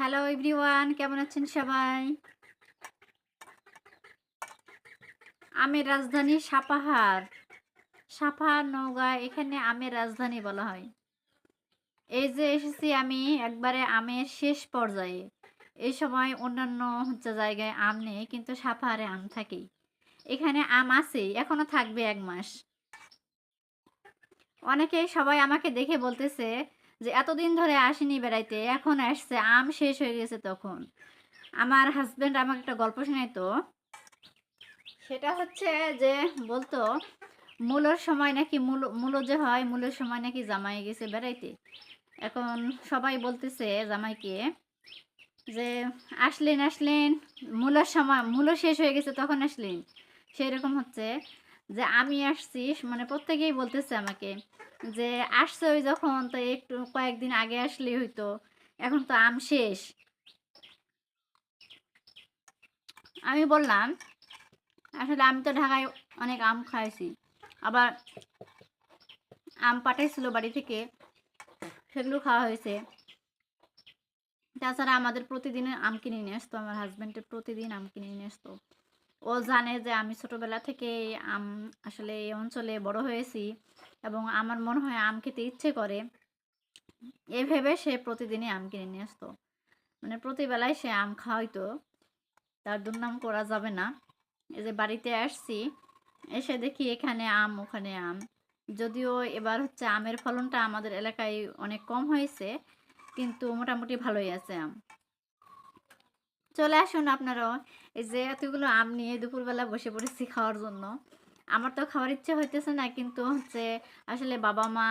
Hello everyone, কেমন আছেন সবাই? আমের রাজধানী সাপাহার। সাপাহার নওগাঁ, এখানে আমের রাজধানী বলা হয়। এই যে এসেছি আমি একবারে আমের শেষ পর্যায়ে। এই সময় অন্যান্য জায়গায় আম নেই, কিন্তু সাপাহারে আম থাকেই। এখানে আম আছে, এখনো থাকবে 1 মাস। অনেকেই সবাই আমাকে দেখে বলতেছে যে এতদিন ধরে আসেনি বেড়াইতে, এখন আসছে, আম শেষ হয়ে গেছে তখন। আমার হাজবেন্ড আমাকে একটা গল্প শোনাইতো। সেটা হচ্ছে যে বলতো মূলর সময় নাকি মূল যে হয়, মূলের সময় নাকি জামাই গেছে বেড়াইতে। এখন সবাই বলতেছে জামাইকে যে আসলেন আসলেন, মূলের সময় মূল শেষ হয়ে গেছে তখন আসলেন। সেই রকম হচ্ছে যে আমি আসছি, মানে প্রত্যেকেই বলতেছে আমাকে যে আসছে ওই যখন, তো একটু কয়েকদিন আগে আসলেই হইতো, এখন তো আম শেষ। আমি বললাম আসলে আমি তো ঢাকায় অনেক আম খাইছি, আবার আম পাঠাইছিল বাড়ি থেকে, সেগুলো খাওয়া হয়েছে। তাছাড়া আমাদের প্রতিদিনের আম কিনে নিয়ে আসতো, আমার হাজব্যান্ডের প্রতিদিন আম কিনে নিয়ে আসতো। ও জানে যে আমি ছোটোবেলা থেকে আম আসলে এই অঞ্চলে বড় হয়েছি, এবং আমার মনে হয় আম খেতে ইচ্ছে করে, এ ভেবে সে প্রতিদিনই আম কিনে নিয়ে আসতো। মানে প্রতিবেলায় সে আম খাওয়াইতো, তার দুর্নাম করা যাবে না। এই যে বাড়িতে আসছি, এসে দেখি এখানে আম ওখানে আম। যদিও এবার হচ্ছে আমের ফলনটা আমাদের এলাকায় অনেক কম হয়েছে, কিন্তু মোটামুটি ভালোই আছে আম। চলে আসুন আপনারাও। এই যে এতগুলো আম নিয়ে দুপুরবেলা বসে পড়েছি খাওয়ার জন্য। আমার তো খাওয়ার ইচ্ছে হইতেছে না, কিন্তু হচ্ছে আসলে বাবা মা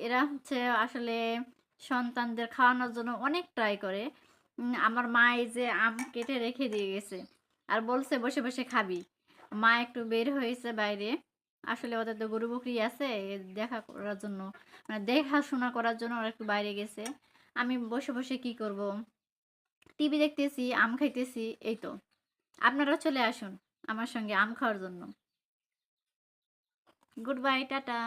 এরা হচ্ছে আসলে সন্তানদের খাওয়ানোর জন্য অনেক ট্রাই করে। আমার মা এই যে আম কেটে রেখে দিয়ে গেছে আর বলছে বসে বসে খাবি। মা একটু বের হয়েছে বাইরে, আসলে ওদের তো গরু বকরি আছে, দেখা করার জন্য, মানে দেখাশোনা করার জন্য ওরা একটু বাইরে গেছে। আমি বসে বসে কি করব, টিভি দেখতেছি, আম খাইতেছি, এই তো। আপনারাও চলে আসুন আমার সঙ্গে আম খাওয়ার জন্য। Good bye, tata.